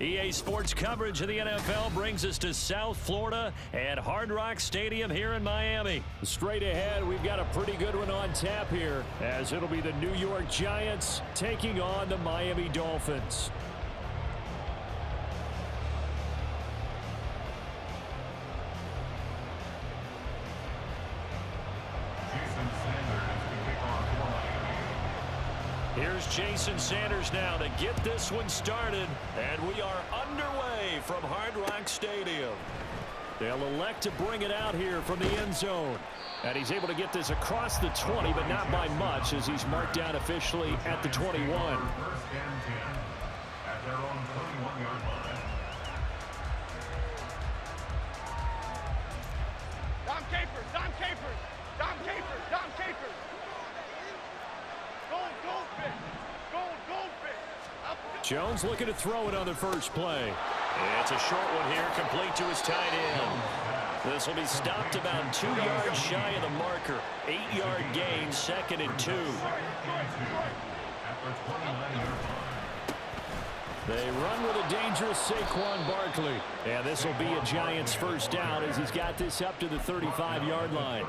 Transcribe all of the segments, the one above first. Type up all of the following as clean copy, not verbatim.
EA Sports coverage of the NFL brings us to South Florida at Hard Rock Stadium here in Miami. Straight ahead, we've got a pretty good one on tap here, as it'll be the New York Giants taking on the Miami Dolphins. Here's Jason Sanders now to get this one started, and we are underway from Hard Rock Stadium. They'll elect to bring it out here from the end zone, and he's able to get this across the 20, but not by much, as he's marked down officially at the 21. First and 10 at their own 21-yard line. Dom Capers, Dom Capers, Dom Capers, Dom Capers. Jones looking to throw it on the first play. It's a short one here, complete to his tight end. This will be stopped about 2 yards shy of the marker. 8-yard gain, 2nd and 2. They run with a dangerous Saquon Barkley. And this will be a Giants first down as he's got this up to the 35-yard line.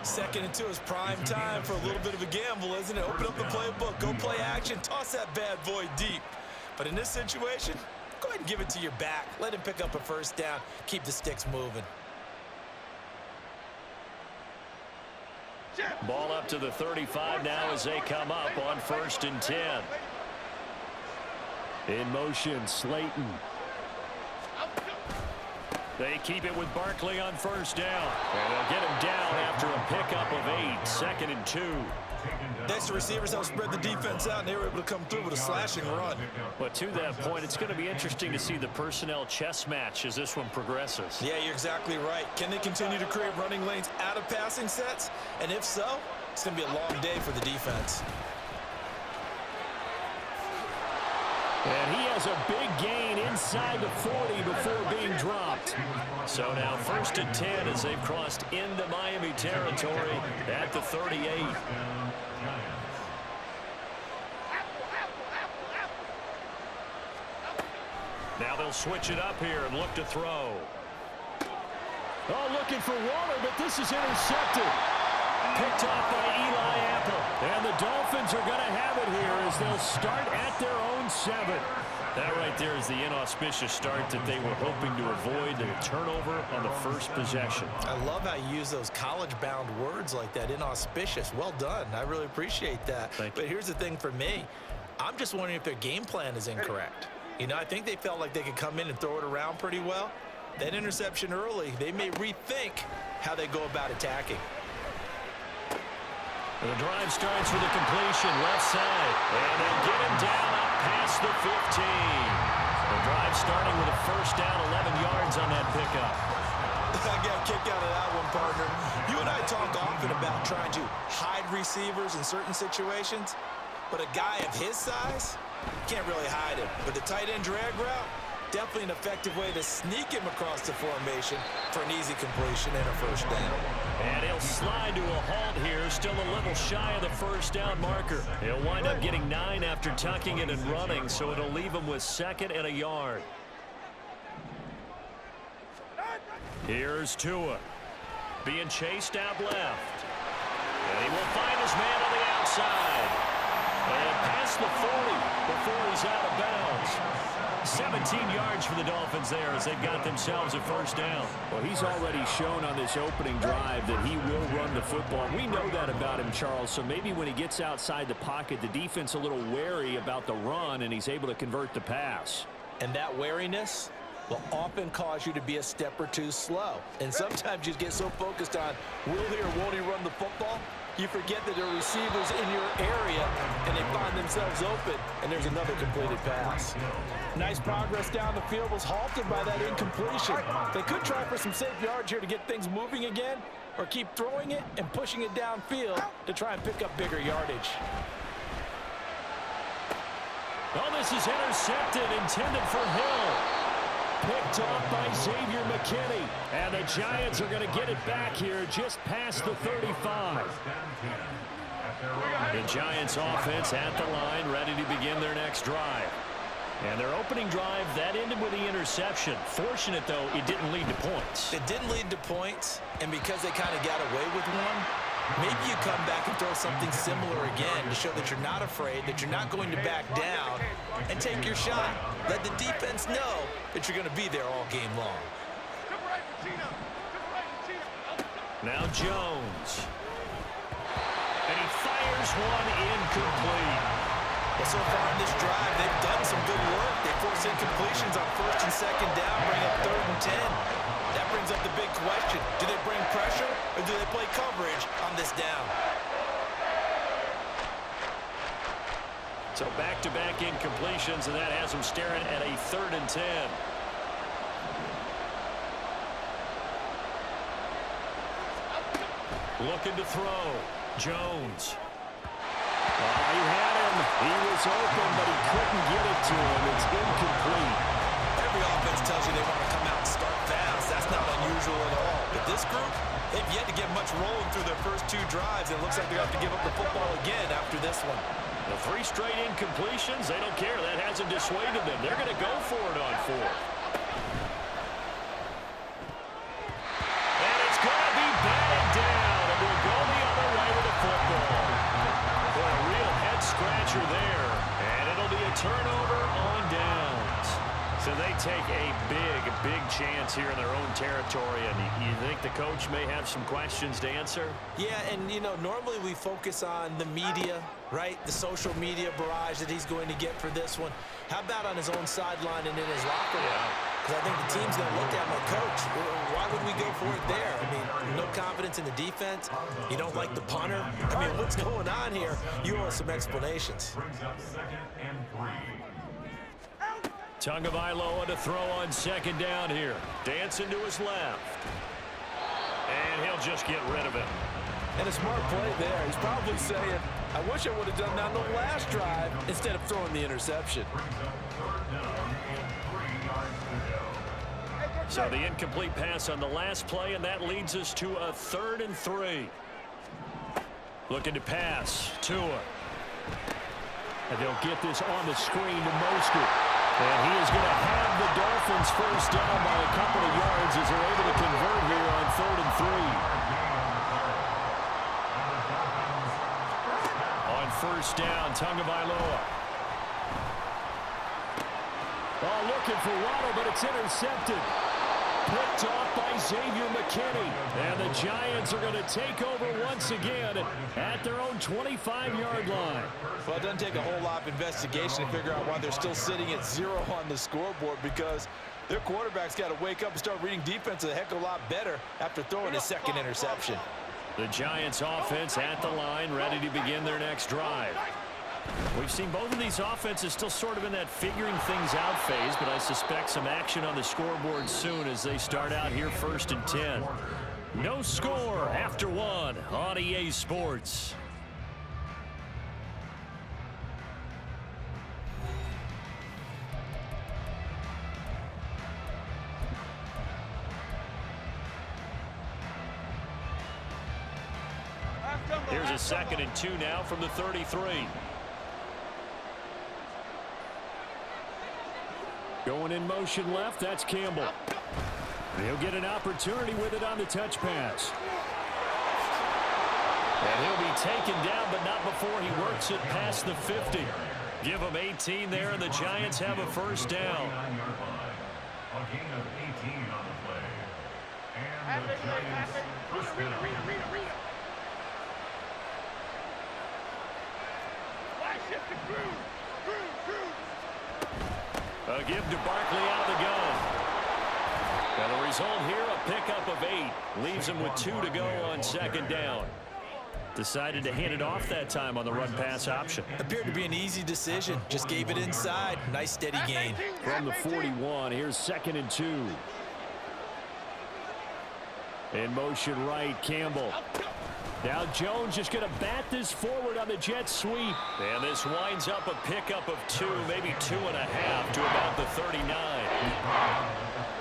2nd and 2 is prime time for a little bit of a gamble, isn't it? Open up the playbook, go play action, toss that bad boy deep. But in this situation, go ahead and give it to your back. Let him pick up a first down. Keep the sticks moving. Ball up to the 35 now as they come up on 1st and 10. In motion, Slayton. They keep it with Barkley on first down. And they'll get him down after a pickup of 8. 2nd and 2. Next, the receivers help spread the defense out, and they were able to come through with a slashing run. But to that point, it's going to be interesting to see the personnel chess match as this one progresses. Yeah, you're exactly right. Can they continue to create running lanes out of passing sets? And if so, it's going to be a long day for the defense. And he has a big gain inside the 40 before being dropped. So now 1st and 10 as they've crossed into Miami territory at the 38. Now they'll switch it up here and look to throw. Oh, looking for Waller, but this is intercepted. Picked off by Eli Apple. And the Dolphins are going to have it here as they'll start at their own 7. That right there is the inauspicious start that they were hoping to avoid, the turnover on the first possession. I love how you use those college-bound words like that, inauspicious. Well done. I really appreciate that. But here's the thing for me. I'm just wondering if their game plan is incorrect. You know, I think they felt like they could come in and throw it around pretty well. That interception early, they may rethink how they go about attacking. The drive starts with a completion left side, and they'll get him down up past the 15. The drive starting with a first down, 11 yards on that pickup. I got a kick out of that one, partner. You and I talk often about trying to hide receivers in certain situations, but a guy of his size, can't really hide him. But the tight end drag route, definitely an effective way to sneak him across the formation for an easy completion and a first down. And he'll slide to a halt here, still a little shy of the first down marker. He'll wind up getting 9 after tucking it and running, so it'll leave him with 2nd and a yard. Here's Tua, being chased out left. And he will find his man on the outside. And past the 40 before he's out of bounds. 17 yards for the Dolphins there as they've got themselves a first down. Well, he's already shown on this opening drive that he will run the football. We know that about him, Charles, so maybe when he gets outside the pocket, the defense a little wary about the run, and he's able to convert the pass. And that wariness will often cause you to be a step or two slow. And sometimes you get so focused on will he or won't he run the football, you forget that there are receivers in your area, and they find themselves open, and there's another completed pass. Nice progress down the field was halted by that incompletion. They could try for some safe yards here to get things moving again, or keep throwing it and pushing it downfield to try and pick up bigger yardage. Oh, this is intercepted, intended for Hill. Picked off by Xavier McKinney. And the Giants are going to get it back here just past the 35. The Giants offense at the line, ready to begin their next drive. And their opening drive, that ended with the interception. Fortunate, though, it didn't lead to points. It didn't lead to points, and because they kind of got away with one, maybe you come back and throw something similar again to show that you're not afraid, that you're not going to back down, and take your shot. Let the defense know that you're going to be there all game long. Now Jones. And he fires one incomplete. Well, so far in this drive, they've done some good work. They force incompletions on 1st and 2nd down, bring up 3rd and 10. That brings up the big question. Do they bring pressure, or do they play coverage on this down? So back-to-back incompletions, and that has them staring at a 3rd and 10. Looking to throw. Jones. He had him. He was open, but he couldn't get it to him. It's incomplete. Every offense tells you they want to come out and start fast. That's not unusual at all. But this group, they've yet to get much rolling through their first 2 drives. It looks like they have to give up the football again after this one. The 3 straight incompletions, they don't care. That hasn't dissuaded them. They're going to go for it on 4th. And it's going to be batted down, and we'll go the other way with the football. Boy, a real head-scratcher there, and it'll be a turnover on downs. So they take a big chance here in their own territory, and you think the coach may have some questions to answer? Yeah, and, you know, normally we focus on the media, right? The social media barrage that he's going to get for this one. How about on his own sideline and in his locker room? Because I think the team's going to look at him like, Coach, why would we go for it there? I mean, no confidence in the defense. You don't like the punter. I mean, what's going on here? You owe us some explanations. Brings up 2nd and 3. Tagovailoa to throw on 2nd down here. Dancing to his left. And he'll just get rid of it. And a smart play there. He's probably saying, I wish I would have done that on the last drive instead of throwing the interception. Brings up 3rd down and 3 yards to go. So the incomplete pass on the last play, and that leads us to a 3rd and 3. Looking to pass. Tua. And they'll get this on the screen to Mostert. And he is going to have the Dolphins first down by a couple of yards as they're able to convert here on 3rd and 3. On 1st down, Tagovailoa. Oh, looking for Waddle, but it's intercepted. Picked off by Xavier McKinney. And the Giants are going to take over once again at their own 25-yard line. Well, it doesn't take a whole lot of investigation to figure out why they're still sitting at 0 on the scoreboard, because their quarterback's got to wake up and start reading defense a heck of a lot better after throwing his 2nd interception. The Giants offense at the line, ready to begin their next drive. We've seen both of these offenses still sort of in that figuring things out phase, but I suspect some action on the scoreboard soon as they start out here 1st and 10. No score after 1 on EA Sports. Here's a 2nd and 2 now from the 33. Going in motion left, that's Campbell. He'll get an opportunity with it on the touch pass. And he'll be taken down, but not before he works it past the 50. Give him 18 there, and the Giants have a first down. A gain of 18 on the play. And the Giants push it. A give to Barkley out of the gun. And the result here, a pickup of 8. Leaves him with 2 to go on 2nd down. Decided to hand it off that time on the run-pass option. Appeared to be an easy decision. Just gave it inside. Nice, steady gain. From the 41, here's 2nd and 2. In motion right, Campbell. Now Jones just going to bat this forward on the jet sweep. And this winds up a pickup of 2, maybe 2.5 to about the 39.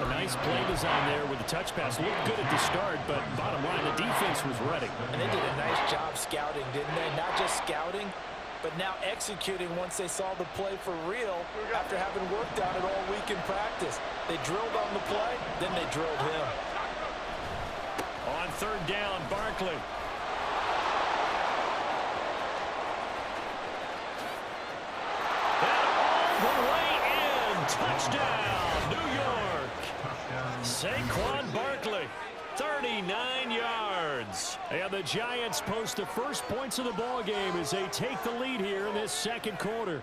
A nice play design there with the touch pass. Looked good at the start, but bottom line, the defense was ready. And they did a nice job scouting, didn't they? Not just scouting, but now executing once they saw the play for real after having worked on it all week in practice. They drilled on the play, then they drilled him. On third down, Barkley. And all the way in. Touchdown, New York. Saquon Barkley, 39 yards. And the Giants post the first points of the ball game as they take the lead here in this second quarter.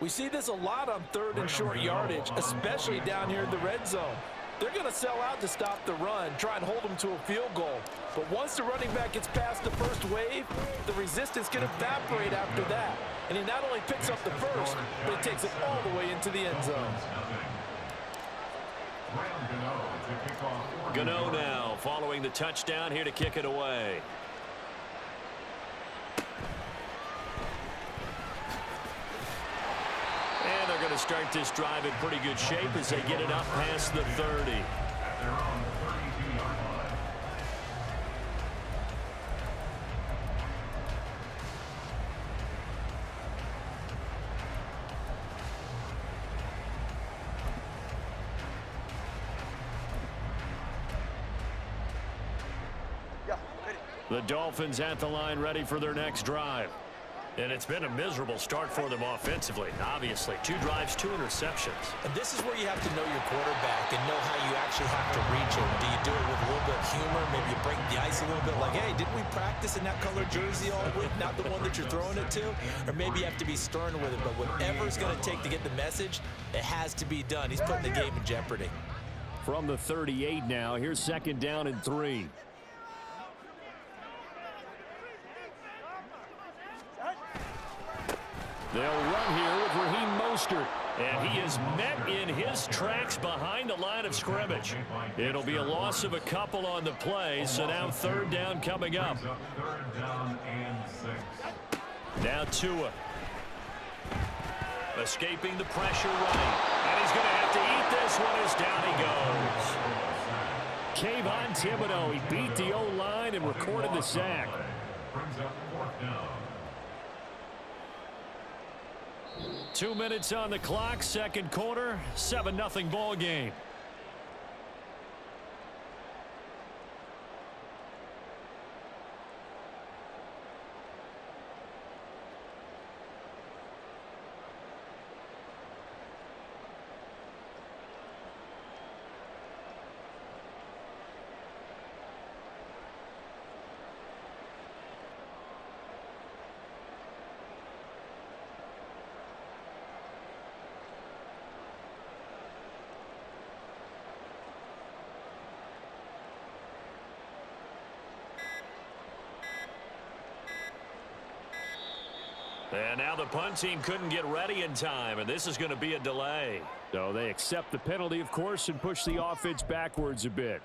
We see this a lot on third and short yardage, especially down here in the red zone. They're going to sell out to stop the run, try and hold them to a field goal. But once the running back gets past the first wave, the resistance can evaporate after that. And he not only picks up the first, but he takes it all the way into the end zone. Gano now following the touchdown here to kick it away. And they're going to start this drive in pretty good shape as they get it up past the 30. They're on the 32-yard line. The Dolphins at the line ready for their next drive. And it's been a miserable start for them offensively, obviously. 2 drives, 2 interceptions. And this is where you have to know your quarterback and know how you actually have to reach him. Do you do it with a little bit of humor? Maybe you break the ice a little bit like, hey, didn't we practice in that colored jersey all week, not the one that you're throwing it to? Or maybe you have to be stern with it, but whatever it's going to take to get the message, it has to be done. He's putting the game in jeopardy. From the 38 now, here's second down and 3. They'll run here with Raheem Mostert. And he is met in his tracks behind the line of scrimmage. It'll be a loss of a couple on the play, so now third down coming up. Third down and 6. Now Tua. Escaping the pressure running. And he's going to have to eat this one as down he goes. Kayvon Thibodeau, he beat the O-line and recorded the sack. Brings up 4th down. 2 minutes on the clock, second quarter, 7-0 ball game. And now the punt team couldn't get ready in time, and this is going to be a delay. So they accept the penalty, of course, and push the offense backwards a bit.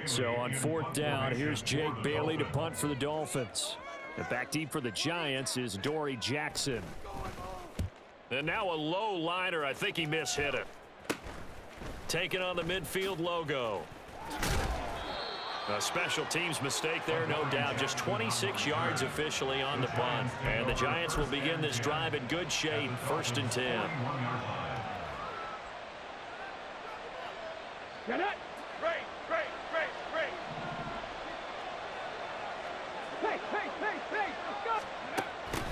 So on fourth down, here's Jake Bailey to punt for the Dolphins. And back deep for the Giants is Dory Jackson. And now a low liner. I think he mishit it. Taking on the midfield logo. A special teams mistake there, no doubt. Just 26 yards officially on the punt. And the Giants will begin this drive in good shape. 1st and 10. Get it? Great. Let's go.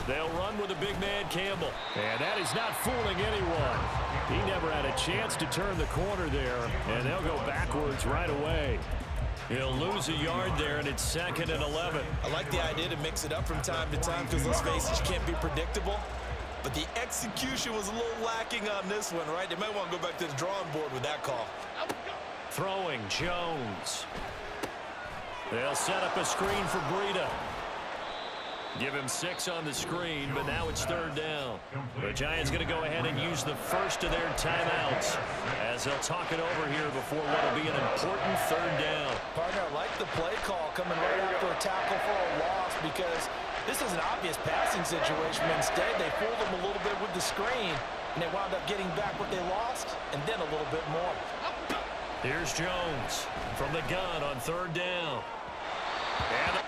They'll run with a big man Campbell. And that is not fooling anyone. He never had a chance to turn the corner there, and they'll go backwards right away. He'll lose a yard there, and it's 2nd and 11. I like the idea to mix it up from time to time because, let's face it, you can't be predictable. But the execution was a little lacking on this one, right? They might want to go back to the drawing board with that call. Throwing Jones. They'll set up a screen for Breida. Give him 6 on the screen, but now it's 3rd down. The Giants going to go ahead and use the first of their timeouts as they'll talk it over here before what will be an important 3rd down. Partner, I like the play call coming right after a tackle for a loss because this is an obvious passing situation, but instead they fooled him a little bit with the screen. and they wound up getting back what they lost, and then a little bit more. Here's Jones from the gun on third down. And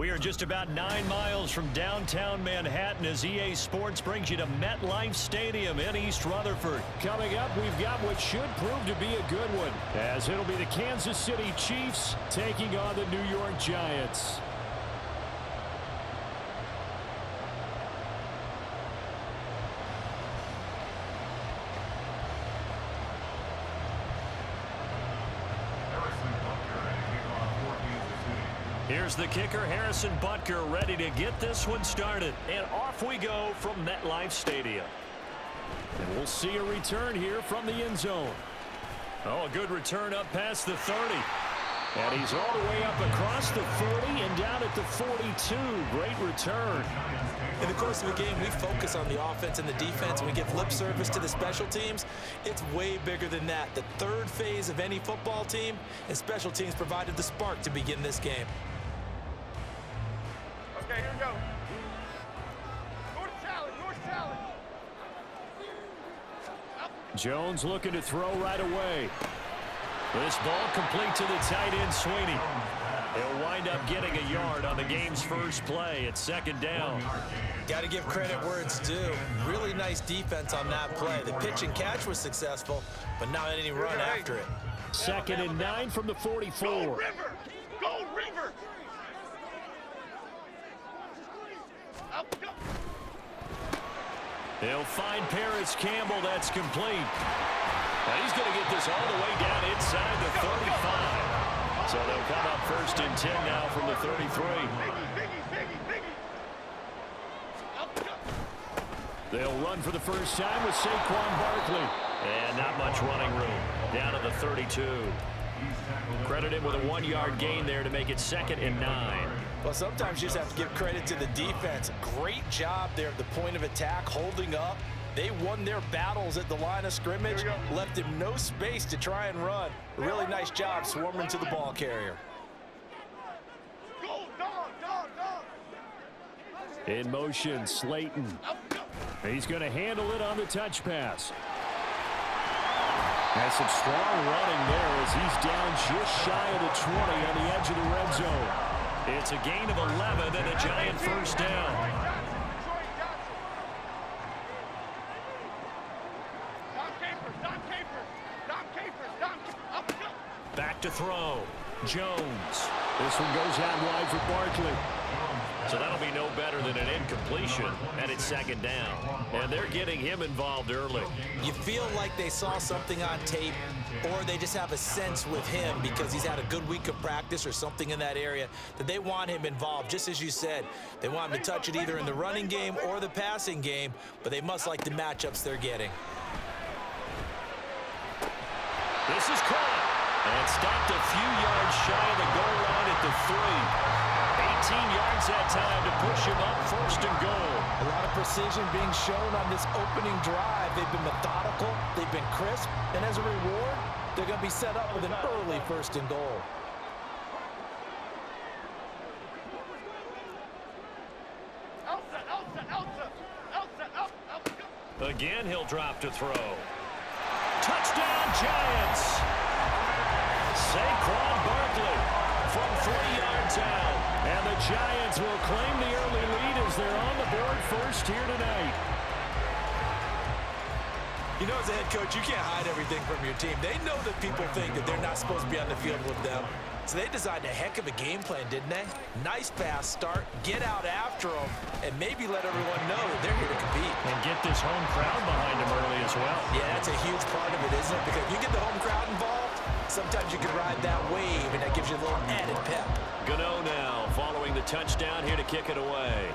We are just about 9 miles from downtown Manhattan as EA Sports brings you to MetLife Stadium in East Rutherford. Coming up, we've got what should prove to be a good one, as it'll be the Kansas City Chiefs taking on the New York Giants. Here's the kicker, Harrison Butker, ready to get this one started. And off we go from MetLife Stadium. And we'll see a return here from the end zone. Oh, a good return up past the 30. And he's all the way up across the 30 and down at the 42. Great return. In the course of a game, we focus on the offense and the defense, and we give lip service to the special teams. It's way bigger than that. The third phase of any football team, and special teams provided the spark to begin this game. Okay, here we go. North salad, north salad. Jones looking to throw right away. This ball complete to the tight end, Sweeney. He'll wind up getting a yard on the game's first play. It's second down. Got to give credit where it's due. Really nice defense on that play. The pitch and catch was successful, but not any run after it. 2nd and 9 from the 44. Go River! Go River! Up, go. They'll find Paris Campbell. That's complete. Now he's going to get this all the way down inside the 35. So they'll come up 1st and 10 now from the 33. Biggie. Up, go. They'll run for the first time with Saquon Barkley. And not much running room. Down to the 32. Credit him with a 1-yard gain there to make it 2nd and 9. Well, sometimes you just have to give credit to the defense. Great job there at the point of attack, holding up. They won their battles at the line of scrimmage, left him no space to try and run. A really nice job swarming to the ball carrier. Go, dog. In motion, Slayton. He's going to handle it on the touch pass. Has some strong running there as he's down just shy of the 20 on the edge of the red zone. It's a gain of 11 and a Giant first down. Back to throw. Jones. This one goes out wide for Barkley. So that'll be no better than an incompletion, and it's 2nd down. And they're getting him involved early. You feel like they saw something on tape, or they just have a sense with him because he's had a good week of practice or something in that area that they want him involved. Just as you said, they want him to touch it either in the running game or the passing game, but they must like the matchups they're getting. This is caught. And stopped a few yards shy of the goal line at the 3. 18 yards that time to push him up 1st and goal. A lot of precision being shown on this opening drive. They've been methodical, they've been crisp, and as a reward, they're going to be set up with an early 1st and goal. Again, he'll drop to throw. Touchdown, Giants! Saquon Barkley from 3 yards out. And the Giants will claim the early lead as they're on the board first here tonight. You know, as a head coach, you can't hide everything from your team. They know that people think that they're not supposed to be on the field with them. So they designed a heck of a game plan, didn't they? Nice fast start, get out after them, and maybe let everyone know that they're here to compete. And get this home crowd behind them early as well. Yeah, that's a huge part of it, isn't it? Because if you get the home crowd involved, sometimes you can ride that wave, and that gives you a little added pep. Gano now following the touchdown here to kick it away.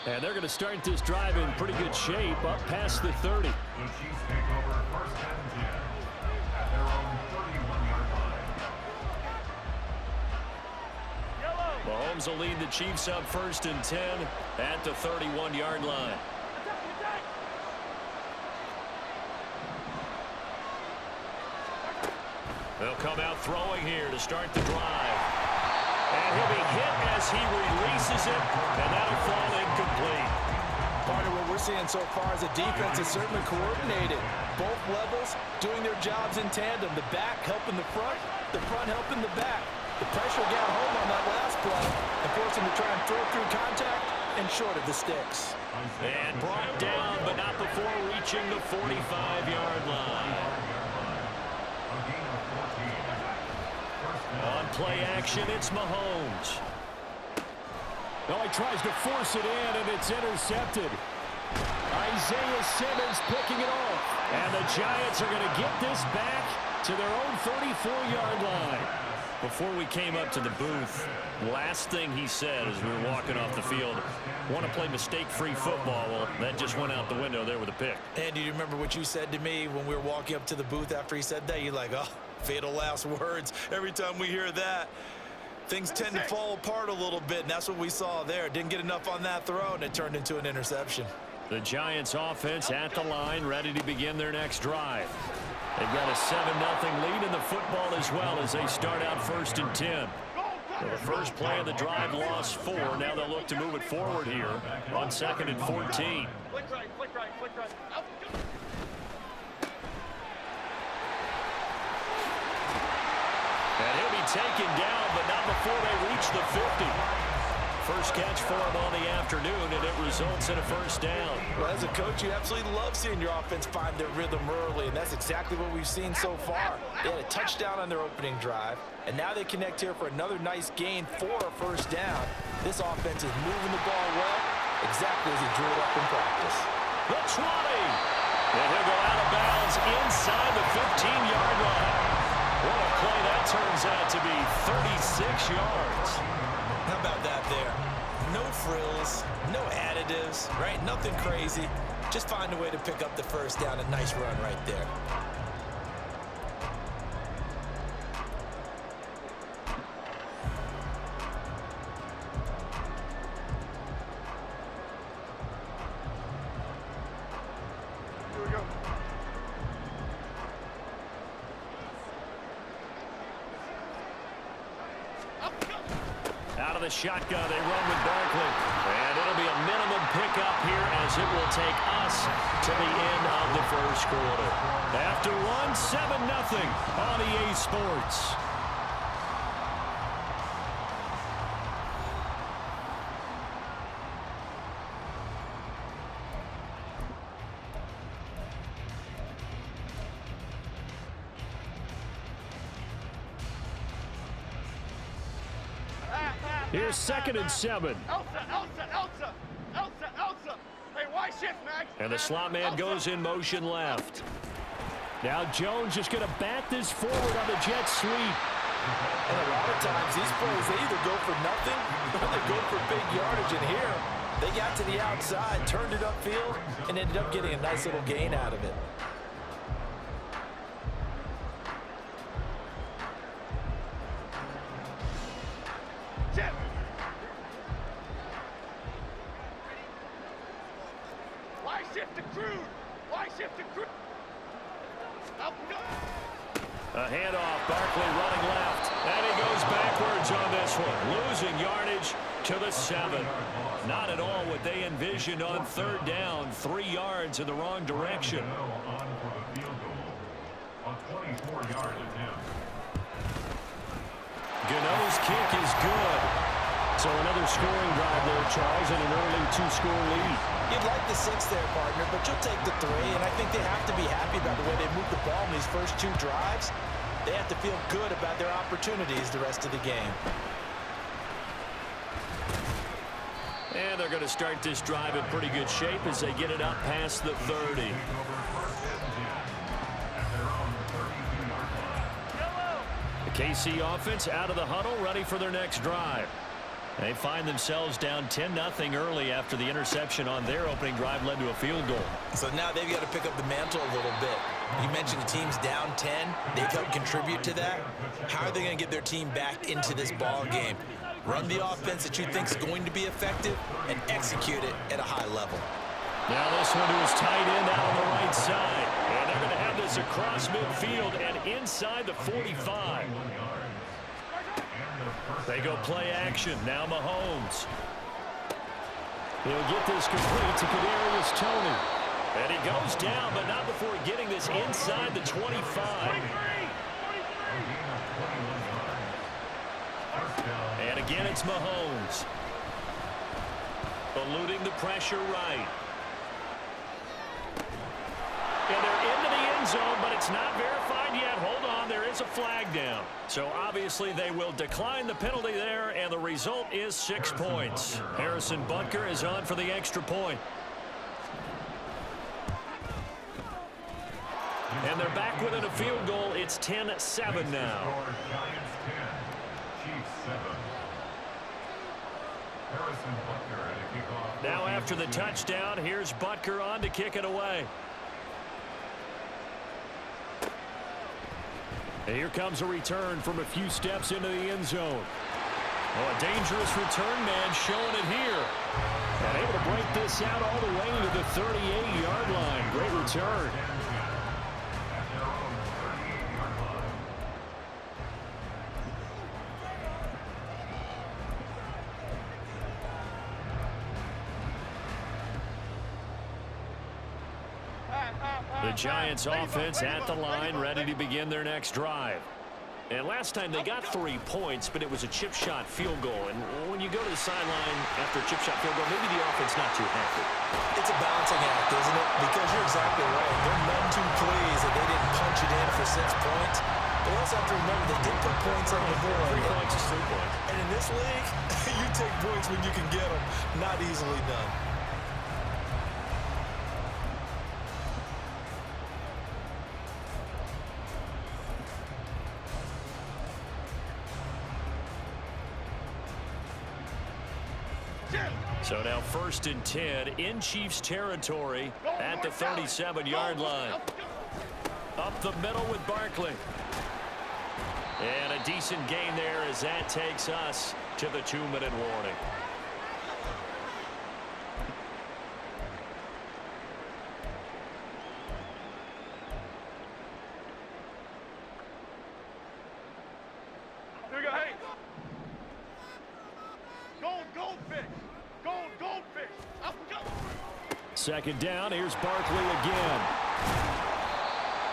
And they're going to start this drive in pretty good shape up past the 30. The Chiefs take over 1st and 10 at their own 31-yard line. Mahomes will lead the Chiefs up 1st and 10 at the 31-yard line. They'll come out throwing here to start the drive. And he'll be hit as he releases it, and that'll fall incomplete. Part of what we're we're seeing so far is a defense is certainly coordinated. Both levels doing their jobs in tandem. The back helping the front helping the back. The pressure got home on that last play and forced him to try and throw through contact and short of the sticks. And brought down, but not before reaching the 45-yard line. On play action, it's Mahomes. Well, he tries to force it in, and it's intercepted. Isaiah Simmons picking it off. And the Giants are going to get this back to their own 34-yard line. Before we came up to the booth, last thing he said as we were walking off the field, want to play mistake-free football. Well, that just went out the window there with a pick. And do you remember what you said to me when we were walking up to the booth after he said that? You're like, oh, fatal last words. Every time we hear that, things tend to fall apart a little bit, and that's what we saw there. Didn't get enough on that throw, and it turned into an interception. The Giants offense at the line, ready to begin their next drive. They've got a 7-0 lead in the football as well as they start out 1st and 10. So the first play of the drive lost 4. Now they'll look to move it forward here on 2nd and 14. Flick right, flick right, flick right. Out. And he'll be taken down, but not before they reach the 50. First catch for him on the afternoon, and it results in a first down. Well, as a coach, you absolutely love seeing your offense find their rhythm early, and that's exactly what we've seen so far. They had a touchdown on their opening drive, and now they connect here for another nice gain for a first down. This offense is moving the ball well, exactly as he drew it up in practice. The 20. And he'll go out of bounds inside the 15-yard line. What a play that turns out to be, 36 yards. How about that there? No frills, no additives, right? Nothing crazy. Just find a way to pick up the first down. A nice run right there. Here we go. Out of the shotgun, they run with Barkley. And it'll be a minimum pickup here as it will take us to the end of the first quarter. After one, 7-0 on EA Sports. Here's 2nd and 7. Elsa. Hey, why shift, Max? And the slot man goes in motion left. Now Jones just going to bat this forward on the jet sweep. And a lot of times these plays, they either go for nothing or they go for big yardage. And here, they got to the outside, turned it upfield, and ended up getting a nice little gain out of it. Jet. Why shift to crude? Why shift to crude? Up. A handoff, Barkley running left, and he goes backwards on this one, losing yardage to the 7. Not at all what they envisioned on 3rd down, 3 yards in the wrong direction. On for the field goal. A 24-yard attempt. Gano's kick is good. So another scoring drive there, Charles, and an early 2-score lead. You'd like the 6 there, partner, but you'll take the 3, and I think they have to be happy about the way they moved the ball in these first 2 drives. They have to feel good about their opportunities the rest of the game. And they're going to start this drive in pretty good shape as they get it up past the 30. The KC offense out of the huddle, ready for their next drive. They find themselves down 10-0 early after the interception on their opening drive led to a field goal. So now they've got to pick up the mantle a little bit. You mentioned the team's down 10. They've helped contribute to that. How are they going to get their team back into this ball game? Run the offense that you think is going to be effective and execute it at a high level. Now this one to his tight end out on the right side. And they're going to have this across midfield and inside the 45. They go play action. Now Mahomes. He'll get this complete to Kadarius is Tony. And he goes down, but not before getting this inside the 25. And again, it's Mahomes. Eluding the pressure right. And they're into the end zone, but it's not verified yet. Hold on, there is a flag down. So obviously they will decline the penalty there, and the result is 6 points. Harrison Butker is on for the extra point. And they're back within a field goal. It's 10-7 now. Now after the touchdown, here's Butker on to kick it away. And here comes a return from a few steps into the end zone. Oh, a dangerous return man showing it here. And able to break this out all the way to the 38-yard line. Great return. The Giants offense at the line, ready to begin their next drive. And last time they got 3 points, but it was a chip shot field goal. And when you go to the sideline after a chip shot field goal, maybe the offense not too happy. It's a balancing act, isn't it? Because you're exactly right. They're none too pleased that they didn't punch it in for 6 points. But also have to remember they did put points on the board. 3 points is 3 points. And in this league, you take points when you can get them. Not easily done. So now 1st and 10 in Chiefs territory at the 37-yard line. Up the middle with Barkley. And a decent gain there as that takes us to the 2-minute warning. Here we go, hey. Goldfish. Goldfish. Up, go. 2nd down, here's Barkley again.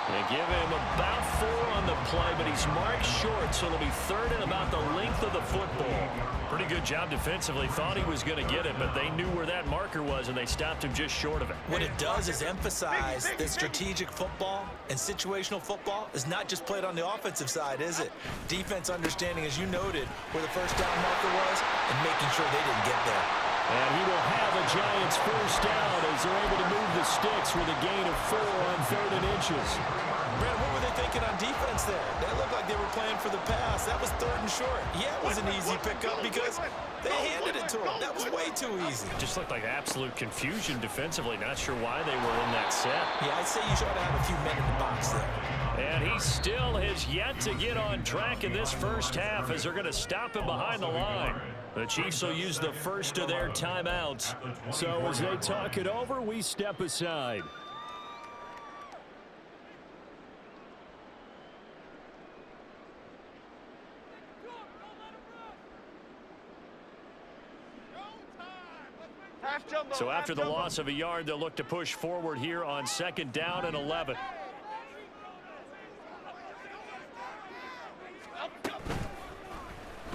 They give him about 4 on the play, but he's marked short, so it'll be 3rd and about the length of the football. Pretty good job defensively. Thought he was going to get it, but they knew where that marker was, and they stopped him just short of it. What it does is emphasize that strategic football and situational football is not just played on the offensive side, is it? Defense understanding, as you noted, where the 1st down marker was and making sure they didn't get there. And he will have a Giants 1st down as they're able to move the sticks with a gain of 4 on 3rd and inches. Brad, what were they thinking on defense there? That looked like they were playing for the pass. That was 3rd and short. Yeah, it was an easy pickup because they handed it to him. That was way too easy. Just looked like absolute confusion defensively. Not sure why they were in that set. Yeah, I'd say you should have a few men in the box there. And he still has yet to get on track in this 1st half as they're going to stop him behind the line. The Chiefs will use the 1st of their timeouts. So as they talk it over, we step aside. So after the loss of a yard, they'll look to push forward here on 2nd down and 11.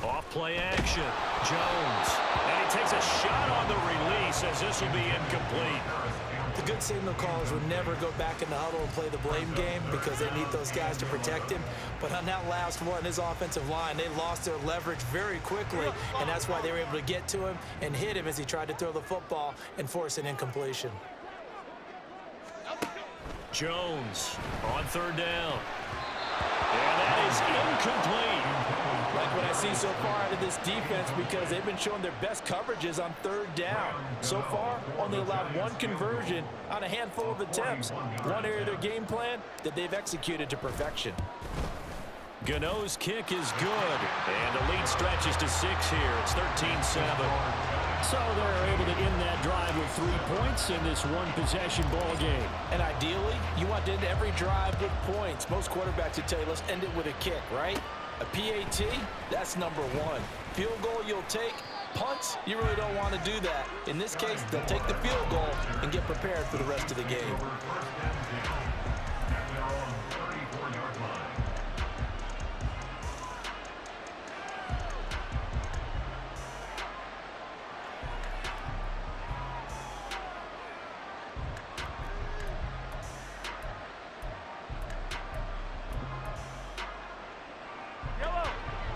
Off play action. Jones. And he takes a shot on the release as this will be incomplete. The good signal callers would never go back in the huddle and play the blame game because they need those guys to protect him. But on that last one, his offensive line, they lost their leverage very quickly, and that's why they were able to get to him and hit him as he tried to throw the football and force an incompletion. Jones on 3rd down. And that is incomplete. Like what I see so far out of this defense because they've been showing their best coverages on 3rd down. So far, only allowed 1 conversion on a handful of attempts. One area of their game plan that they've executed to perfection. Gano's kick is good. And the lead stretches to 6 here. It's 13-7. So they're able to end that drive with 3 points in this one-possession ball game. And ideally, you want to end every drive with points. Most quarterbacks would tell you, let's end it with a kick, right? A PAT, that's number 1. Field goal you'll take, Punts, you really don't want to do that. In this case, they'll take the field goal and get prepared for the rest of the game.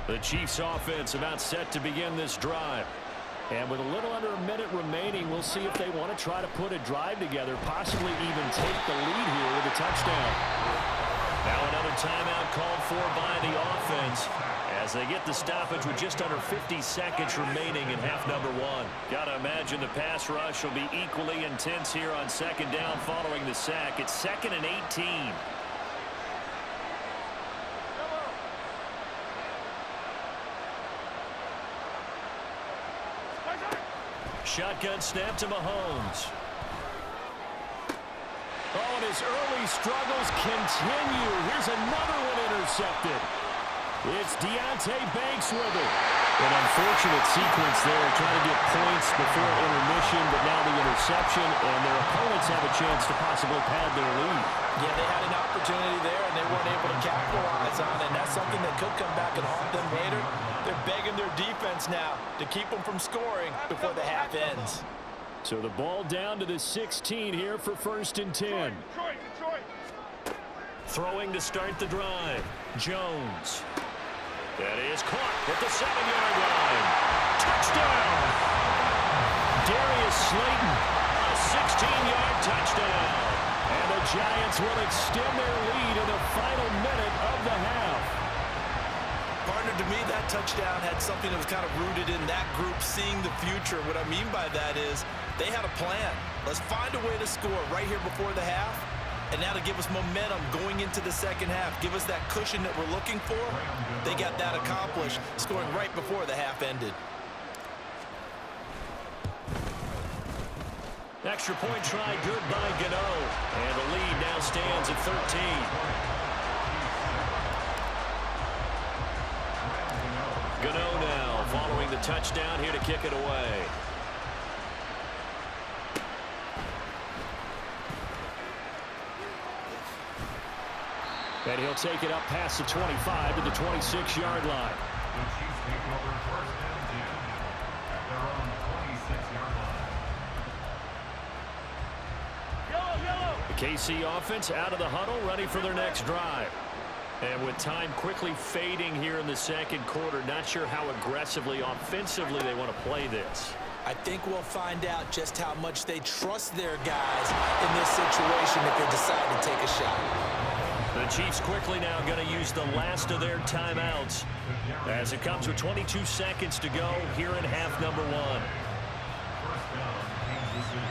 The Chiefs offense about set to begin this drive. And with a little under a minute remaining, we'll see if they want to try to put a drive together, possibly even take the lead here with a touchdown. Now another timeout called for by the offense as they get the stoppage with just under 50 seconds remaining in half number one. Got to imagine the pass rush will be equally intense here on second down following the sack. It's 2nd and 18. Shotgun snap to Mahomes. Oh, and his early struggles continue. Here's another one intercepted. It's Deonte Banks with it. An unfortunate sequence there, trying to get points before intermission, but now the interception, and their opponents have a chance to possibly pad their lead. Yeah, they had an opportunity there, and they weren't able to capitalize on it, and that's something that could come back and haunt them later. They're begging their defense now to keep them from scoring before the half ends. So the ball down to the 16 here for 1st and 10. Throwing to start the drive. Jones. That is caught at the 7-yard line. Touchdown! Darius Slayton, a 16-yard touchdown. And the Giants will extend their lead in the final minute of the half. Partner, to me, that touchdown had something that was kind of rooted in that group seeing the future. What I mean by that is they had a plan. Let's find a way to score right here before the half. And now to give us momentum going into the second half, give us that cushion that we're looking for. They got that accomplished, scoring right before the half ended. Extra point try good by Gano. And the lead now stands at 13. Gano now following the touchdown here to kick it away. And he'll take it up past the 25 to the 26-yard line. The Chiefs take over 1st and 10 at their own 26-yard line. The KC offense out of the huddle, ready for their next drive. And with time quickly fading here in the second quarter, not sure how aggressively, offensively they want to play this. I think we'll find out just how much they trust their guys in this situation if they decide to take a shot. The Chiefs quickly now going to use the last of their timeouts as it comes with 22 seconds to go here in half number one. First down, Kansas City.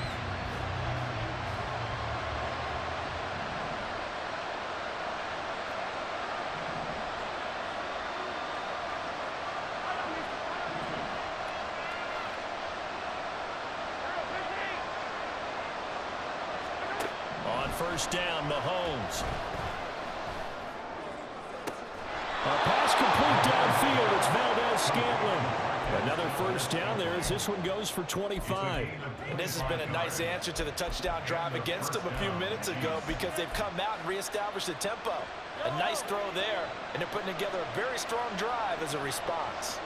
On first down, Mahomes. A pass complete downfield. It's Valdez-Scantling. Another first down there as this one goes for 25. And this has been a nice answer to the touchdown drive against them a few minutes ago because they've come out and reestablished the tempo. A nice throw there, and they're putting together a very strong drive as a response.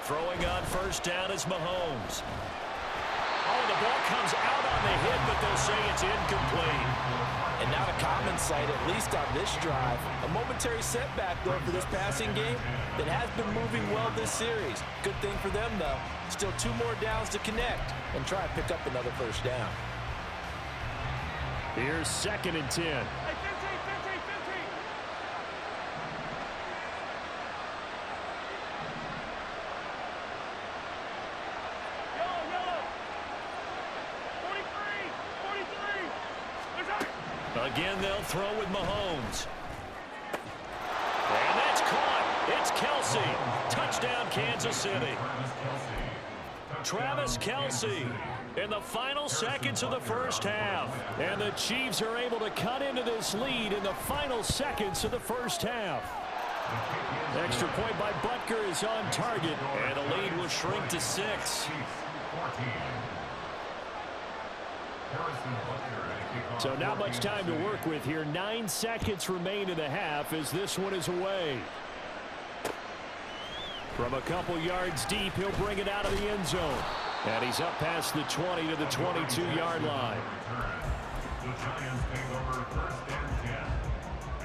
Throwing on first down is Mahomes. Oh, the ball comes out on the hit, but they'll say it's incomplete. And not a common sight, at least on this drive. A momentary setback, though, for this passing game that has been moving well this series. Good thing for them, though. Still 2 more downs to connect and try and pick up another first down. Here's 2nd and 10. Again, they'll throw with Mahomes. And that's caught. It's Kelsey. Touchdown, Kansas City. Travis Kelce in the final seconds of the first half. And the Chiefs are able to cut into this lead in the final seconds of the first half. Extra point by Butker is on target, and the lead will shrink to 6. So not much time to work with here. 9 seconds remain in the half as this one is away. From a couple yards deep, he'll bring it out of the end zone. And he's up past the 20 to the 22-yard line. The Giants take over 1st and 10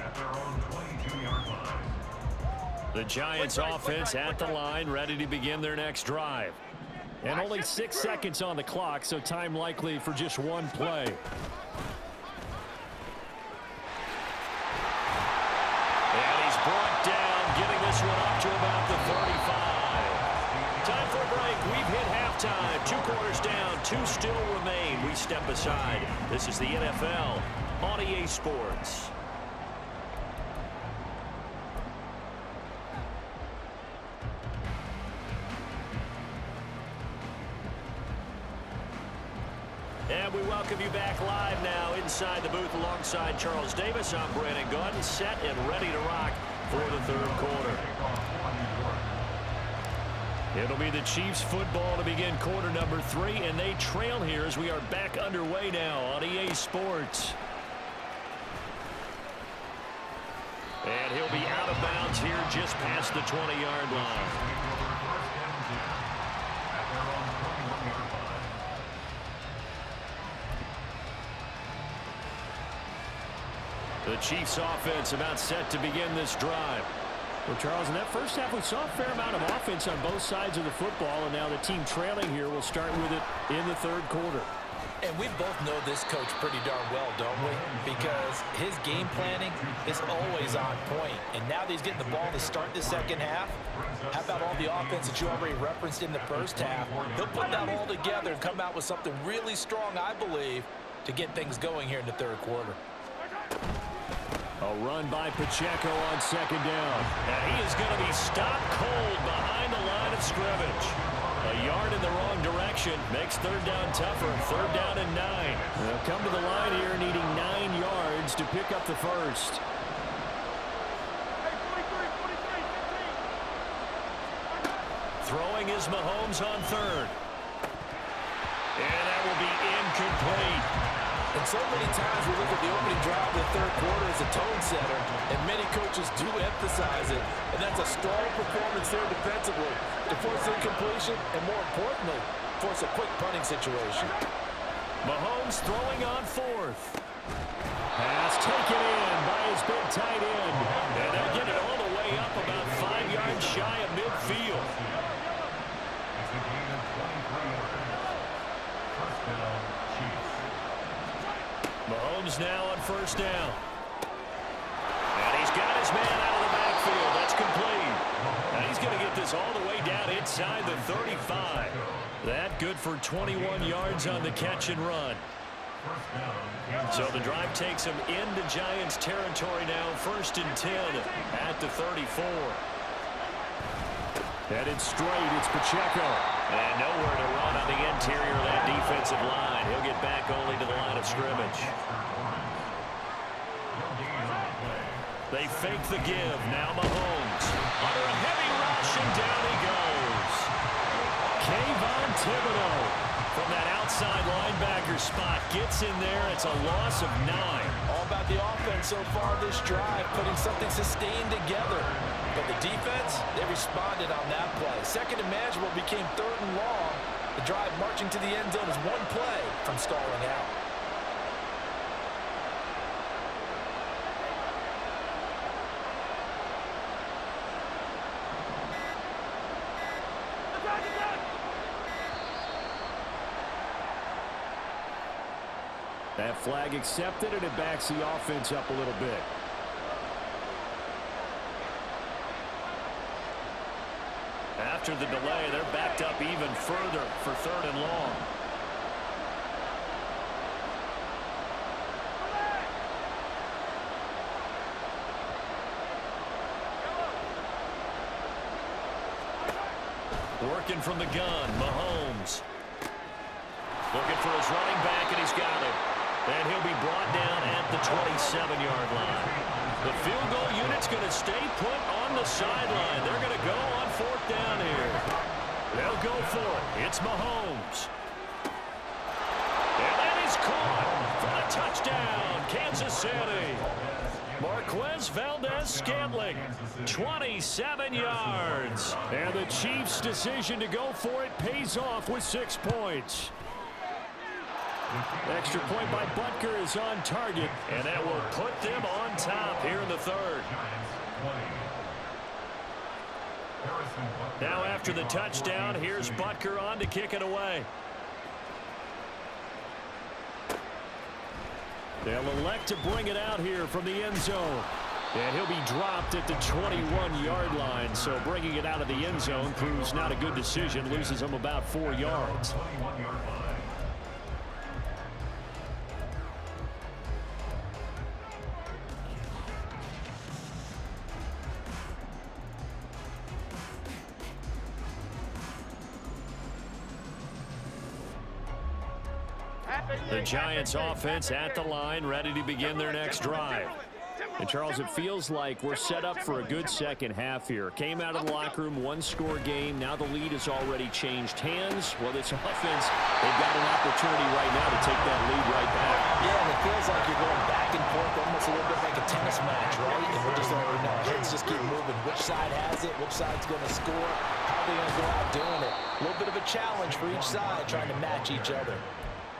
at their own 22-yard line. The Giants offense at the line, ready to begin their next drive. And only 6 seconds on the clock, so time likely for just one play. And he's brought down, getting this one up to about the 35. Time for a break. We've hit halftime. 2 quarters down, 2 still remain. We step aside. This is the NFL on EA Sports. And we welcome you back live now inside the booth alongside Charles Davis. I'm Brandon Gordon, set and ready to rock for the 3rd quarter. It'll be the Chiefs football to begin quarter number 3, and they trail here as we are back underway now on EA Sports. And he'll be out of bounds here just past the 20-yard line. The Chiefs offense about set to begin this drive. Well, Charles, in that first half, we saw a fair amount of offense on both sides of the football, and now the team trailing here will start with it in the 3rd quarter. And we both know this coach pretty darn well, don't we? Because his game planning is always on point. And now that he's getting the ball to start the 2nd half, how about all the offense that you already referenced in the first half? He'll put that all together and come out with something really strong, I believe, to get things going here in the 3rd quarter. A run by Pacheco on 2nd down. And he is going to be stopped cold behind the line of scrimmage. A yard in the wrong direction makes 3rd down tougher. 3rd down and 9. They'll come to the line here needing 9 yards to pick up the first. Throwing is Mahomes on 3rd. And that will be incomplete. And so many times we look at the opening drive of the 3rd quarter as a tone setter, and many coaches do emphasize it. And that's a strong performance there defensively to force incompletion and, more importantly, force a quick punting situation. Mahomes throwing on 4th. Pass taken in by his big tight end. And they'll get it all the way up about 5 yards shy of midfield. It's a gain of 23 yards. 1st down, Chiefs. Mahomes now on 1st down. And he's got his man out of the backfield. That's complete. And he's going to get this all the way down inside the 35. That good for 21 yards on the catch and run. So the drive takes him into Giants territory now. 1st and 10 at the 34. Headed straight, it's Pacheco. And nowhere to run on the interior of that defensive line. He'll get back only to the line of scrimmage. They fake the give. Now Mahomes. Under a heavy rush, and down he goes. Kayvon Thibodeau from that outside linebacker spot gets in there. It's a loss of 9. All about the offense so far this drive, putting something sustained together. But the defense, they responded on that play. 2nd and manageable became 3rd and long. The drive marching to the end zone is one play from stalling out. That flag accepted, and it backs the offense up a little bit. After the delay, they're backed up even further for 3rd and long. Working from the gun, Mahomes. Looking for his running back, and he's got it. And he'll be brought down at the 27-yard line. The field goal unit's going to stay put on the sideline. They're going to go on 4th down here. They'll go for it. It's Mahomes. And that is caught for the touchdown, Kansas City. Marquez Valdez-Scantling, 27 yards. And the Chiefs' decision to go for it pays off with 6 points. Extra point by Butker is on target, and that will put them on top here in the 3rd. Now after the touchdown, here's Butker on to kick it away. They'll elect to bring it out here from the end zone. And he'll be dropped at the 21-yard line, so bringing it out of the end zone proves not a good decision, loses him about 4 yards. The Giants offense at the line, ready to begin their next drive. And Charles, it feels like we're set up for a good second half here. Came out of the locker room, 1-score game. Now the lead has already changed hands. Well, this offense, they've got an opportunity right now to take that lead right back. Yeah, and it feels like you're going back and forth, almost a little bit like a tennis match, right? And we're just already know, heads just keep moving. Which side has it? Which side's going to score? How are they going to go out doing it? A little bit of a challenge for each side, trying to match each other.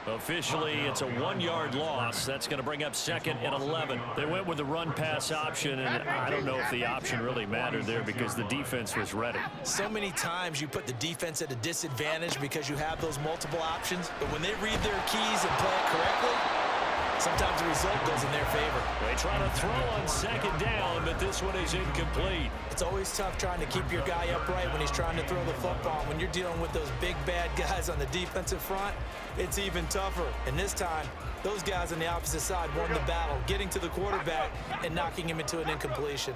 Officially, it's a 1-yard loss. That's going to bring up 2nd and 11. They went with the run-pass option, and I don't know if the option really mattered there because the defense was ready. So many times you put the defense at a disadvantage because you have those multiple options, but when they read their keys and play it correctly, sometimes the result goes in their favor. They try to throw on 2nd down, but this one is incomplete. It's always tough trying to keep your guy upright when he's trying to throw the football. When you're dealing with those big, bad guys on the defensive front, it's even tougher. And this time, those guys on the opposite side won the battle, getting to the quarterback and knocking him into an incompletion.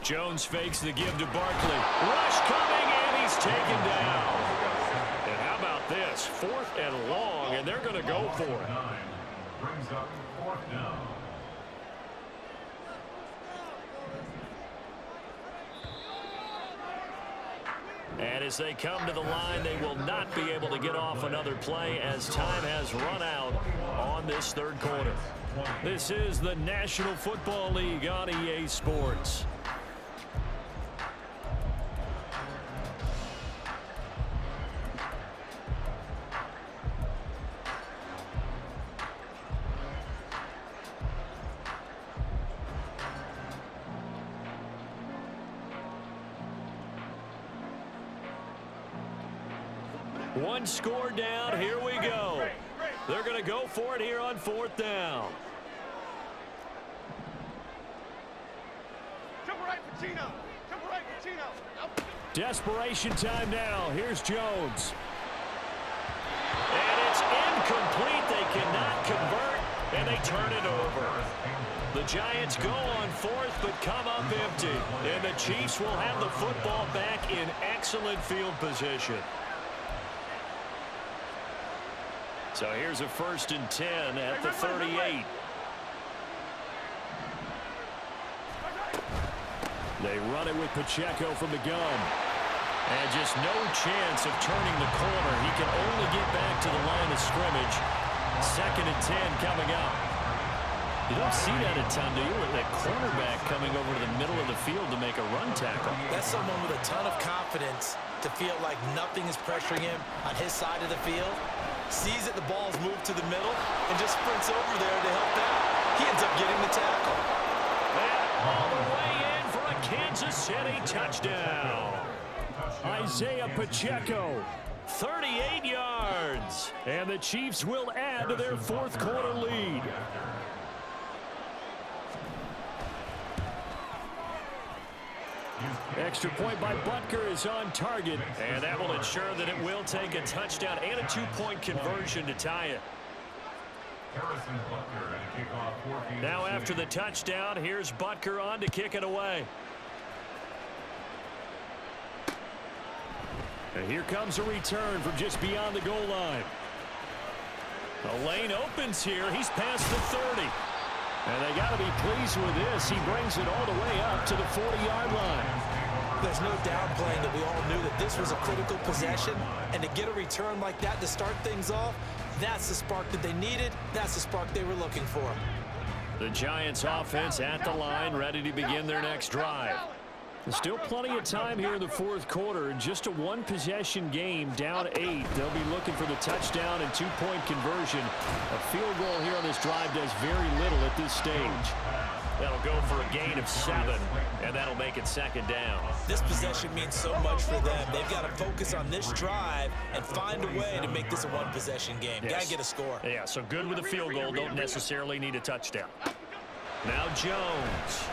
Jones fakes the give to Barkley. Rush coming, and he's taken down. And how about this? 4th and long, and they're going to go for it. Brings up 4th down. And as they come to the line, they will not be able to get off another play as time has run out on this 3rd quarter. This is the National Football League on EA Sports. One score down. Here we go. They're going to go for it here on 4th down. Desperation time now. Here's Jones. And it's incomplete. They cannot convert, and they turn it over. The Giants go on 4th, but come up empty. And the Chiefs will have the football back in excellent field position. So here's a 1st and 10 at the 38. They run it with Pacheco from the gun. And just no chance of turning the corner. He can only get back to the line of scrimmage. 2nd and 10 coming up. You don't see that a ton, do you? With that cornerback coming over to the middle of the field to make a run tackle. That's someone with a ton of confidence to feel like nothing is pressuring him on his side of the field. Sees that the ball's moved to the middle and just sprints over there to help out. He ends up getting the tackle. And all the way in for a Kansas City touchdown. Isaiah Pacheco, 38 yards. And the Chiefs will add to their 4th quarter lead. Extra point by Butker is on target, and that will ensure that it will take a touchdown and a 2-point conversion to tie it. Harrison Butker at a kickoff for Kansas Now after City. the touchdown, here's Butker on to kick it away. And here comes a return from just beyond the goal line. The lane opens here. He's past the 30. And they got to be pleased with this. He brings it all the way up to the 40-yard line. There's no downplaying that we all knew that this was a critical possession. And to get a return like that to start things off, that's the spark that they needed. That's the spark they were looking for. The Giants offense at the line, ready to begin their next drive. There's still plenty of time here in the fourth quarter. Just a one-possession game, down 8. They'll be looking for the touchdown and two-point conversion. A field goal here on this drive does very little at this stage. That'll go for a gain of 7, and that'll make it second down. This possession means so much for them. They've got to focus on this drive and find a way to make this a one-possession game. Yes. Got to get a score. Yeah, so good with a field goal. Don't necessarily need a touchdown. Now Jones.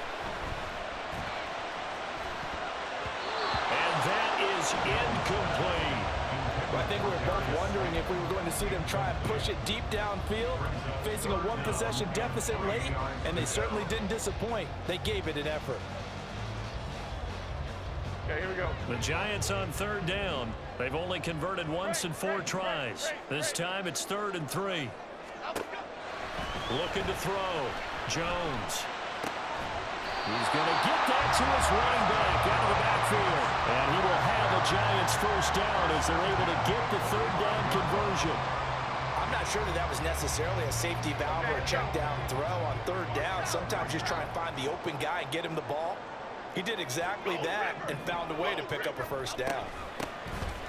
And that is incomplete. I think we were both wondering if we were going to see them try and push it deep downfield, facing a one-possession deficit late, and they certainly didn't disappoint. They gave it an effort. Okay, here we go. The Giants on third down. They've only converted once in 4 tries. This time it's 3rd and 3. Looking to throw. Jones. He's going to get that to his running back out of the backfield. And he will have a Giants first down as they're able to get the 3rd down conversion. I'm not sure that was necessarily a safety valve or a check down throw on 3rd down. Sometimes just try and find the open guy and get him the ball. He did exactly that and found a way to pick up a first down.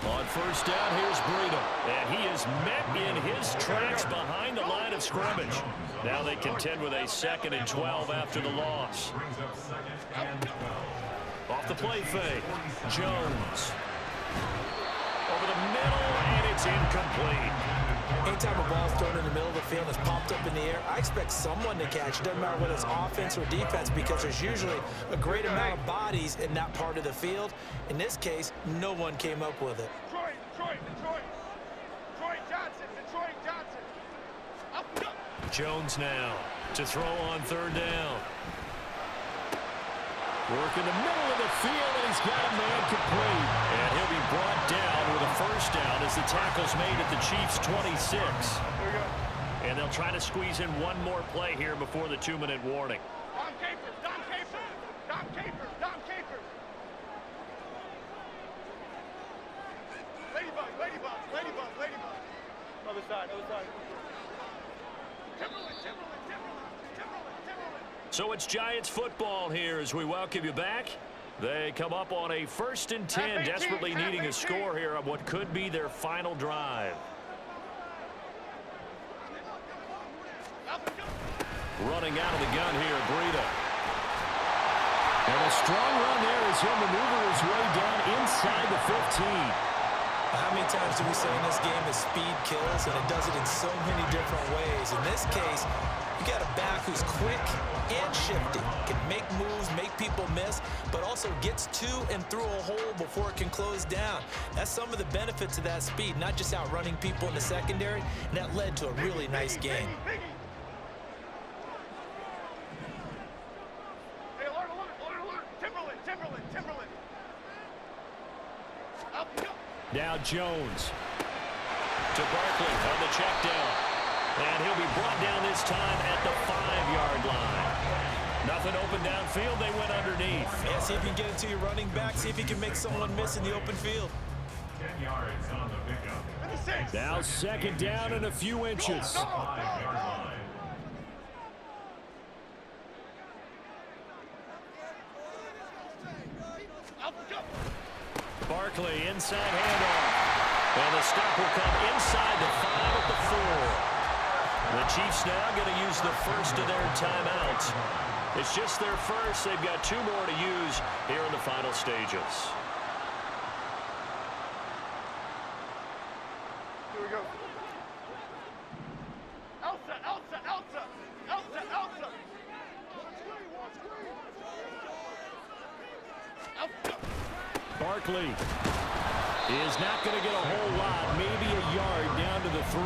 On first down, here's Breida. And he is met in his tracks behind the line of scrimmage. Now they contend with a 2nd and 12 after the loss. Brings up 2nd and 12. Off the play fake. Jones. Over the middle, and it's incomplete. Anytime a ball's thrown in the middle of the field and it's popped up in the air, I expect someone to catch. Doesn't matter whether it's offense or defense, because there's usually a great amount of bodies in that part of the field. In this case, no one came up with it. Detroit Johnson. Up. Jones now to throw on 3rd down. Work in the middle of the field, and he's got a man complete. And he'll be brought down with a first down as the tackle's made at the Chiefs' 26. Here we go. And they'll try to squeeze in one more play here before the 2-minute warning. Don Capers. Ladybug. Other side. Timberland. So it's Giants football here as we welcome you back. They come up on a 1st and 10, desperately needing a score here on what could be their final drive. Running out of the gun here, Breida. And a strong run there as he'll maneuver his way down inside the 15. How many times do we say in this game that speed kills, and it does it in so many different ways? In this case, you got a back who's quick and shifty, can make moves, make people miss, but also gets to and through a hole before it can close down. That's some of the benefits of that speed, not just outrunning people in the secondary, and that led to a really nice game. Hey, alert. Timberland. Up. Now Jones to Barkley on the check down. And he'll be brought down this time at the 5-yard line. Nothing open downfield. They went underneath. Yeah, see if you can get it to your running back. See if you can make someone miss in the open field. 10 yards on the pickup. Now 2nd down and a few inches. 5-yard line. Barkley inside handoff. And the stop will come inside the 5 at the 4. The Chiefs now going to use the first of their timeouts. It's just their first. They've got 2 more to use here in the final stages. Here we go. Elsa. Barkley is not going to get a whole lot, maybe a yard down to the 3.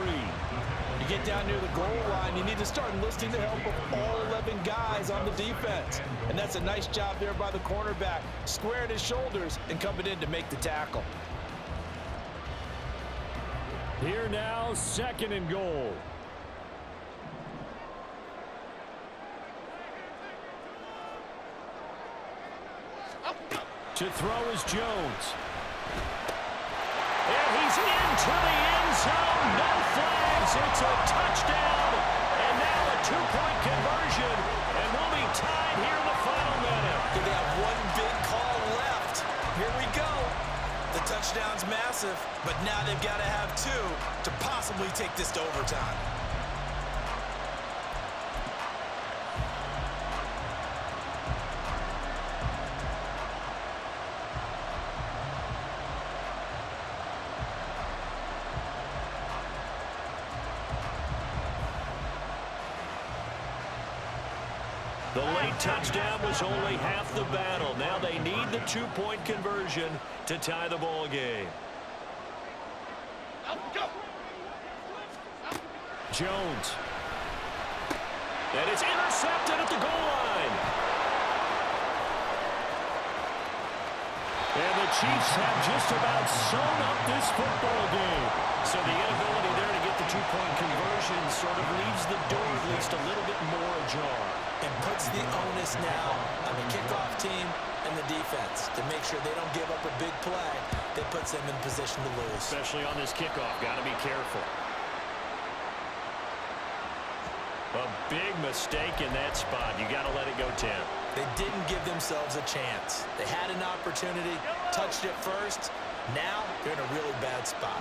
You get down near the goal line, you need to start enlisting the help of all 11 guys on the defense. And that's a nice job there by the cornerback, squaring his shoulders and coming in to make the tackle. Here now, 2nd and goal. To throw is Jones. And he's into the end zone. No flags. It's a touchdown. And now a 2-point conversion. And we'll be tied here in the final minute. They have one big call left. Here we go. The touchdown's massive, but now they've got to have 2 to possibly take this to overtime. The late touchdown was only half the battle. Now they need the 2-point conversion to tie the ball game. Jones. And it's intercepted at the goal line. And the Chiefs have just about sewn up this football game. So the inability there to get the 2-point conversion sort of leaves the door at least a little bit more ajar. And puts the onus now on the kickoff team and the defense to make sure they don't give up a big play that puts them in position to lose. Especially on this kickoff. Got to be careful. A big mistake in that spot. You got to let it go 10. They didn't give themselves a chance. They had an opportunity, touched it first. Now they're in a really bad spot.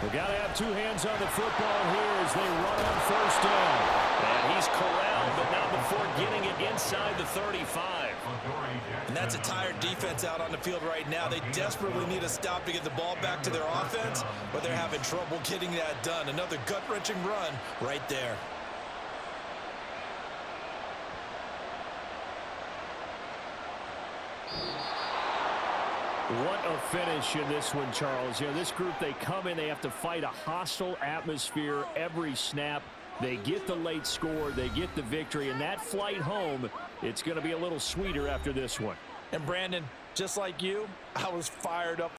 We've got to have 2 hands on the football here as they run on 1st down. And he's corralled, but not before getting it inside the 35. And that's a tired defense out on the field right now. They desperately need a stop to get the ball back to their offense, but they're having trouble getting that done. Another gut-wrenching run right there. What a finish in this one, Charles. You know, this group, they come in, they have to fight a hostile atmosphere every snap. They get the late score, they get the victory, and that flight home, it's going to be a little sweeter after this one. And Brandon, just like you, I was fired up